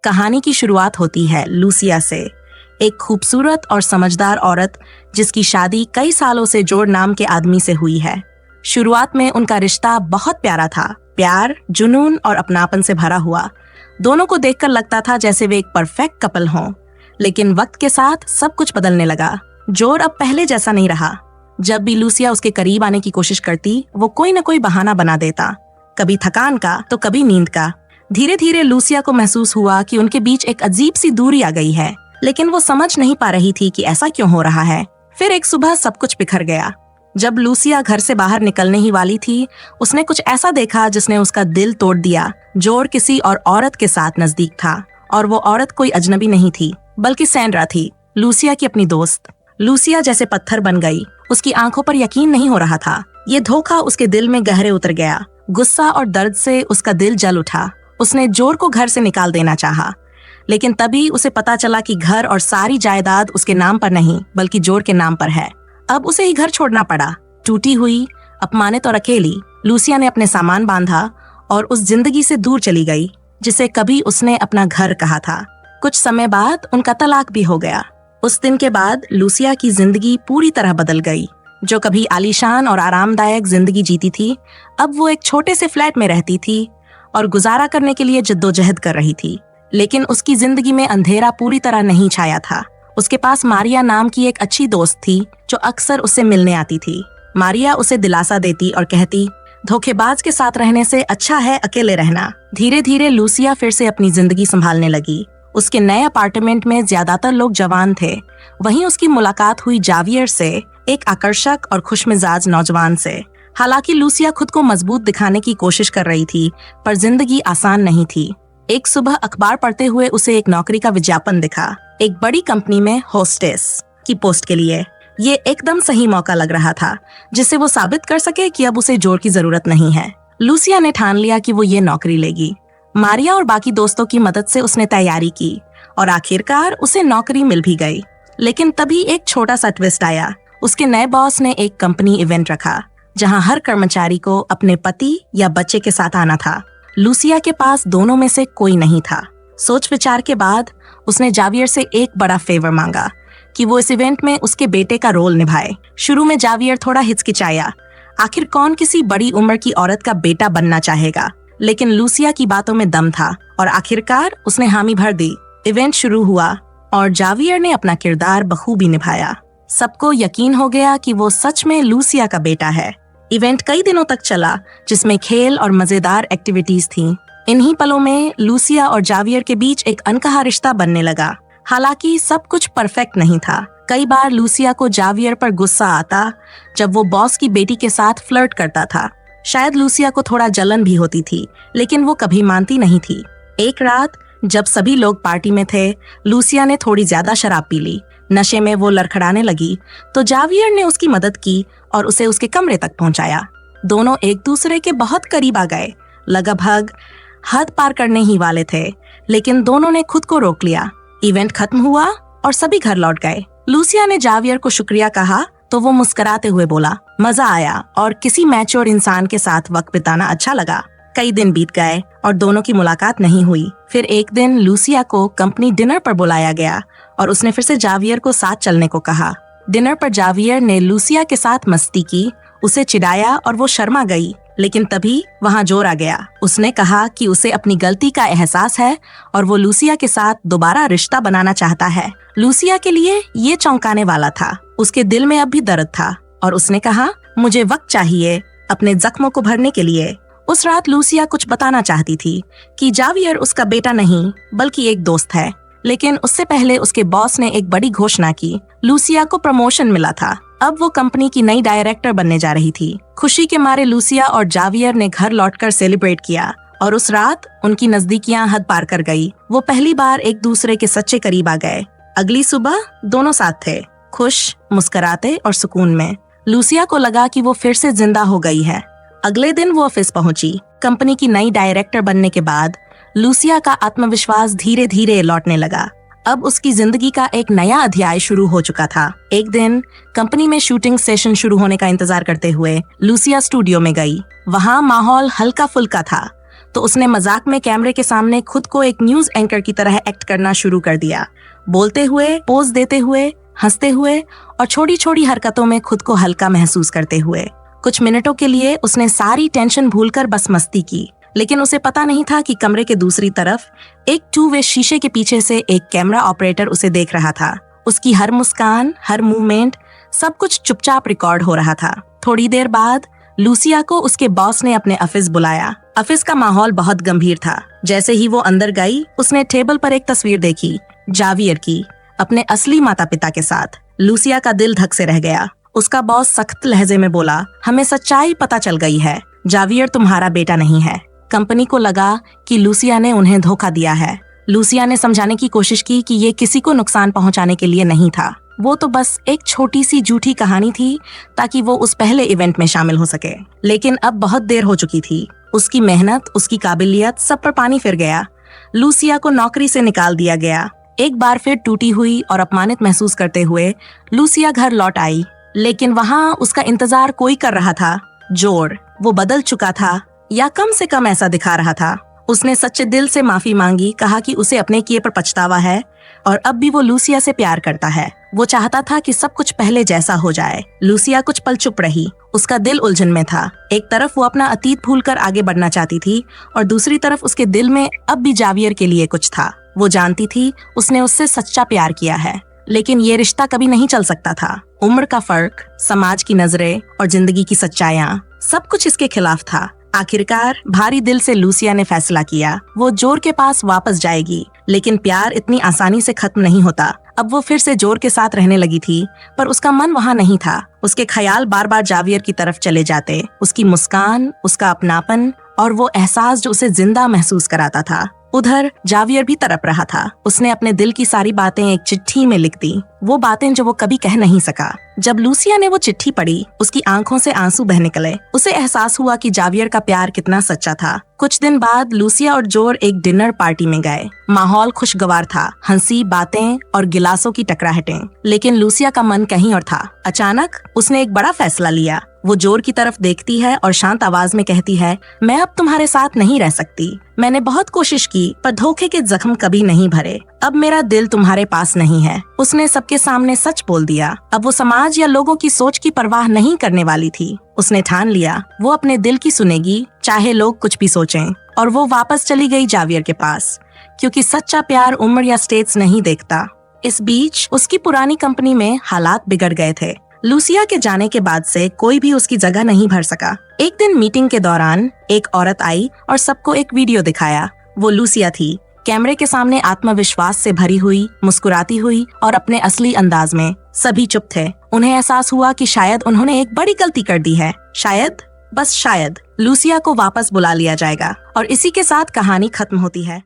कहानी की शुरुआत होती है लूसिया से, एक खूबसूरत और समझदार औरत जिसकी शादी कई सालों से जोर्ड नाम के आदमी से हुई है। शुरुआत में उनका रिश्ता बहुत प्यारा था, प्यार, जुनून और अपनापन से भरा हुआ। दोनों को देखकर लगता था जैसे वे एक परफेक्ट कपल हों। लेकिन वक्त के साथ सब कुछ बदलने लगा। जोर्ड अब पहले जैसा नहीं रहा। जब भी लूसिया उसके करीब आने की कोशिश करती, वो कोई न कोई बहाना बना देता, कभी थकान का तो कभी नींद का। धीरे धीरे लूसिया को महसूस हुआ कि उनके बीच एक अजीब सी दूरी आ गई है, लेकिन वो समझ नहीं पा रही थी कि ऐसा क्यों हो रहा है। फिर एक सुबह सब कुछ बिखर गया। जब लूसिया घर से बाहर निकलने ही वाली थी, उसने कुछ ऐसा देखा जिसने उसका दिल तोड़ दिया। जोर्ड किसी और औरत के साथ नजदीक था, और वो औरत कोई अजनबी नहीं थी, बल्कि सैंड्रा थी, लूसिया की अपनी दोस्त। लूसिया जैसे पत्थर बन गई। उसकी आंखों पर यकीन नहीं हो रहा था। ये धोखा उसके दिल में गहरे उतर गया। गुस्सा और दर्द से उसका दिल जल उठा। उसने जोर्ड को घर से निकाल देना चाहा, लेकिन तभी उसे पता चला कि घर और सारी जायदाद उसके नाम पर नहीं, बल्कि जोर्ड के नाम पर है। अब उसे ही घर छोड़ना पड़ा। टूटी हुई, अपमानित और अकेली, लूसिया ने अपने सामान बांधा और उस जिंदगी से दूर चली गई जिसे कभी उसने अपना घर कहा था। कुछ समय बाद उनका तलाक भी हो गया। उस दिन के बाद लूसिया की जिंदगी पूरी तरह बदल गई। जो कभी आलीशान और आरामदायक जिंदगी जीती थी, अब वो एक छोटे से फ्लैट में रहती थी और गुजारा करने के लिए जद्दोजहद कर रही थी। लेकिन उसकी जिंदगी में अंधेरा पूरी तरह नहीं छाया था। उसके पास मारिया नाम की एक अच्छी दोस्त थी जो अक्सर उससे मिलने आती थी। मारिया उसे दिलासा देती और कहती, धोखेबाज के साथ रहने से अच्छा है अकेले रहना। धीरे धीरे लूसिया फिर से अपनी जिंदगी संभालने लगी। उसके नए अपार्टमेंट में ज्यादातर लोग जवान थे। वहीं उसकी मुलाकात हुई जावियर से, एक आकर्षक और खुशमिजाज नौजवान से। हालांकि लूसिया खुद को मजबूत दिखाने की कोशिश कर रही थी, पर जिंदगी आसान नहीं थी। एक सुबह अखबार पढ़ते हुए उसे एक नौकरी का विज्ञापन दिखा, एक बड़ी कंपनी में होस्टेस की पोस्ट के लिए। ये एकदम सही मौका लग रहा था, जिससे वो साबित कर सके कि अब उसे जोर की जरूरत नहीं है। लूसिया ने ठान लिया कि वो ये नौकरी लेगी। मारिया और बाकी दोस्तों की मदद से उसने तैयारी की और आखिरकार उसे नौकरी मिल भी गई। लेकिन तभी एक छोटा सा ट्विस्ट आया। उसके नए बॉस ने एक कंपनी इवेंट रखा, जहां हर कर्मचारी को अपने पति या बच्चे के साथ आना था। लूसिया के पास दोनों में से कोई नहीं था। सोच विचार के बाद उसने जावियर से एक बड़ा फेवर मांगा कि वो इस इवेंट में उसके बेटे का रोल निभाए। शुरू में जावियर थोड़ा हिचकिचाया। आखिर कौन किसी बड़ी उम्र की औरत का बेटा बनना चाहेगा, लेकिन लूसिया की बातों में दम था और आखिरकार उसने हामी भर दी। इवेंट शुरू हुआ और जावियर ने अपना किरदार बखूबी निभाया। सबको यकीन हो गया कि वो सच में लूसिया का बेटा है। इवेंट कई दिनों तक चला, जिसमें खेल और मजेदार एक्टिविटीज थीं। इन्हीं पलों में लूसिया और जावियर के बीच एक अनकहा रिश्ता बनने लगा। हालांकि सब कुछ परफेक्ट नहीं था। कई बार लूसिया को जावियर पर गुस्सा आता जब वो बॉस की बेटी के साथ फ्लर्ट करता था। शायद लूसिया को थोड़ा जलन भी होती थी, लेकिन वो कभी मानती नहीं थी। एक रात जब सभी लोग पार्टी में थे, लूसिया ने थोड़ी ज्यादा शराब पी ली। नशे में वो लड़खड़ाने लगी तो जावियर ने उसकी मदद की और उसे उसके कमरे तक पहुंचाया। दोनों एक दूसरे के बहुत करीब आ गए, लगभग हद पार करने ही वाले थे, लेकिन दोनों ने खुद को रोक लिया। इवेंट खत्म हुआ और सभी घर लौट गए। लूसिया ने जावियर को शुक्रिया कहा तो वो मुस्कुराते हुए बोला, मजा आया और किसी मैच्योर इंसान के साथ वक्त बिताना अच्छा लगा। कई दिन बीत गए और दोनों की मुलाकात नहीं हुई। फिर एक दिन लूसिया को कंपनी डिनर पर बुलाया गया और उसने फिर से जावियर को साथ चलने को कहा। डिनर पर जावियर ने लूसिया के साथ मस्ती की, उसे चिढ़ाया और वो शर्मा गई। लेकिन तभी वहाँ जोर आ गया। उसने कहा कि उसे अपनी गलती का एहसास है और वो लूसिया के साथ दोबारा रिश्ता बनाना चाहता है। लूसिया के लिए ये चौंकाने वाला था। उसके दिल में अब भी दर्द था और उसने कहा, मुझे वक्त चाहिए अपने जख्मों को भरने के लिए। उस रात लूसिया कुछ बताना चाहती थी कि जावियर उसका बेटा नहीं, बल्कि एक दोस्त है। लेकिन उससे पहले उसके बॉस ने एक बड़ी घोषणा की। लूसिया को प्रमोशन मिला था। अब वो कंपनी की नई डायरेक्टर बनने जा रही थी। खुशी के मारे लूसिया और जावियर ने घर लौटकर सेलिब्रेट किया और उस रात उनकी नजदीकियां हद पार कर गई। वो पहली बार एक दूसरे के सच्चे करीब आ गए। अगली सुबह दोनों साथ थे, खुश, मुस्कुराते और सुकून में। लूसिया को लगा कि वो फिर से जिंदा हो गई है। अगले दिन वो ऑफिस पहुंची। कंपनी की नई डायरेक्टर बनने के बाद लूसिया का आत्मविश्वास धीरे धीरे लौटने लगा। अब उसकी जिंदगी का एक नया अध्याय शुरू हो चुका था। एक दिन कंपनी में शूटिंग सेशन शुरू होने का इंतजार करते हुए लूसिया स्टूडियो में गई। वहाँ माहौल हल्का फुल्का था। तो उसने मजाक में कैमरे के सामने खुद को एक न्यूज एंकर की तरह एक्ट करना शुरू कर दिया, बोलते हुए, पोज देते हुए, हंसते हुए और छोटी छोटी हरकतों में खुद को हल्का महसूस करते हुए। कुछ मिनटों के लिए उसने सारी टेंशन भूलकर बस मस्ती की, लेकिन उसे पता नहीं था कि कमरे के दूसरी तरफ एक 2 वे शीशे के पीछे से एक कैमरा ऑपरेटर उसे देख रहा था। उसकी हर मुस्कान, हर मूवमेंट, सब कुछ चुपचाप रिकॉर्ड हो रहा था। थोड़ी देर बाद लूसिया को उसके बॉस ने अपने ऑफिस बुलाया। ऑफिस का माहौल बहुत गंभीर था। जैसे ही वो अंदर गई, उसने टेबल पर एक तस्वीर देखी, जावियर की, अपने असली माता पिता के साथ। लूसिया का दिल धक से रह गया। उसका बॉस सख्त लहजे में बोला, हमें सच्चाई पता चल गई है, जावियर तुम्हारा बेटा नहीं है। कंपनी को लगा कि लूसिया ने उन्हें धोखा दिया है। लूसिया ने समझाने की कोशिश की कि ये किसी को नुकसान पहुंचाने के लिए नहीं था, वो तो बस एक छोटी सी झूठी कहानी थी ताकि वो उस पहले इवेंट में शामिल हो सके। लेकिन अब बहुत देर हो चुकी थी। उसकी मेहनत, उसकी काबिलियत, सब पर पानी फिर गया। लूसिया को नौकरी से निकाल दिया गया। एक बार फिर टूटी हुई और अपमानित महसूस करते हुए लूसिया घर लौट आई, लेकिन वहाँ उसका इंतजार कोई कर रहा था, जोर। वो बदल चुका था, या कम से कम ऐसा दिखा रहा था। उसने सच्चे दिल से माफी मांगी, कहा कि उसे अपने किए पर पछतावा है और अब भी वो लूसिया से प्यार करता है। वो चाहता था कि सब कुछ पहले जैसा हो जाए। लूसिया कुछ पल चुप रही। उसका दिल उलझन में था। एक तरफ वो अपना अतीत भूलकर आगे बढ़ना चाहती थी और दूसरी तरफ उसके दिल में अब भी जावियर के लिए कुछ था। वो जानती थी उसने उससे सच्चा प्यार किया है, लेकिन ये रिश्ता कभी नहीं चल सकता था। उम्र का फर्क, समाज की नजरें और जिंदगी की सच्चाइयां, सब कुछ इसके खिलाफ था। आखिरकार भारी दिल से लूसिया ने फैसला किया, वो जोर के पास वापस जाएगी। लेकिन प्यार इतनी आसानी से खत्म नहीं होता। अब वो फिर से जोर के साथ रहने लगी थी, पर उसका मन वहाँ नहीं था। उसके ख्याल बार बार जावियर की तरफ चले जाते। उसकी मुस्कान, उसका अपनापन और वो एहसास जो उसे जिंदा महसूस कराता था। उधर जावियर भी तड़प रहा था। उसने अपने दिल की सारी बातें एक चिट्ठी में लिख दी, वो बातें जो वो कभी कह नहीं सका। जब लूसिया ने वो चिट्ठी पढ़ी, उसकी आंखों से आंसू बह निकले। उसे एहसास हुआ कि जावियर का प्यार कितना सच्चा था। कुछ दिन बाद लूसिया और जोर एक डिनर पार्टी में गए। माहौल खुशगवार था, हंसी, बातें और गिलासों की टकराहटें। लेकिन लूसिया का मन कहीं और था। अचानक उसने एक बड़ा फैसला लिया। वो जोर की तरफ देखती है और शांत आवाज में कहती है, मैं अब तुम्हारे साथ नहीं रह सकती। मैंने बहुत कोशिश की, पर धोखे के जख्म कभी नहीं भरे। अब मेरा दिल तुम्हारे पास नहीं है। उसने सबके सामने सच बोल दिया। अब वो समाज या लोगों की सोच की परवाह नहीं करने वाली थी। उसने ठान लिया, वो अपने दिल की सुनेगी, चाहे लोग कुछ भी सोचें। और वो वापस चली गई जावियर के पास, क्योंकि सच्चा प्यार उम्र या स्टेट्स नहीं देखता। इस बीच उसकी पुरानी कंपनी में हालात बिगड़ गए थे। लूसिया के जाने के बाद से कोई भी उसकी जगह नहीं भर सका। एक दिन मीटिंग के दौरान एक औरत आई और सबको एक वीडियो दिखाया। वो लूसिया थी, कैमरे के सामने आत्मविश्वास से भरी हुई, मुस्कुराती हुई और अपने असली अंदाज में। सभी चुप थे। उन्हें एहसास हुआ कि शायद उन्होंने एक बड़ी गलती कर दी है। शायद, बस शायद, लूसिया को वापस बुला लिया जाएगा और इसी के साथ कहानी खत्म होती है।